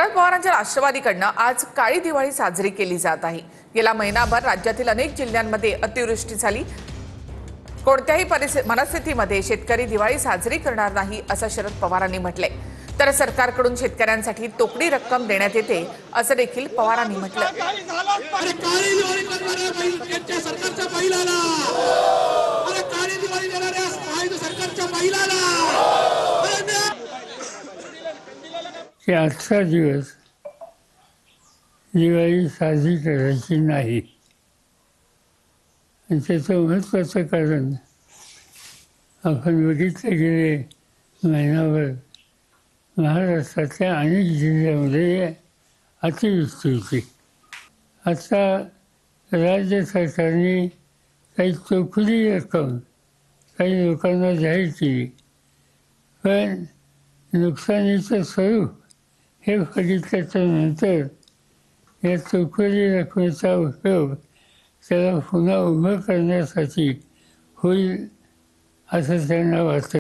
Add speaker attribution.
Speaker 1: शरद पवारांच्या राष्ट्रवादीकडनं आज काळी दिवाळी साजरी केली जात आहे। गेल्या महिनाभर राज्यातील अनेक जिल्ह्यांमध्ये अतिवृष्टी झाली। कोणत्याही मनस्थितीमध्ये शेतकरी दिवाळी साजरी करणार नाही असं शरद पवारांनी म्हटलंय। तर सरकारकडून शेतकऱ्यांसाठी तोकडी रक्कम देण्यात येते असं देखील पवारांनी म्हटलं।
Speaker 2: आजचा दिवस दिवाळी साजरी करायची नाही, त्याचं महत्त्वाचं कारण आपण बघितलं गेले महिनाभर महाराष्ट्रातल्या अनेक जिल्ह्यामध्ये अतिवृष्टी होती। आता राज्य सरकारने काही चोखडी रक्कम काही लोकांना जाहीर केली, पण नुकसानीचं स्वरूप हे बघितल्याच्या नंतर या चोखडी रकमेचा उपयोग त्याला पुन्हा उभं करण्यासाठी होईल असं त्यांना वाटतं।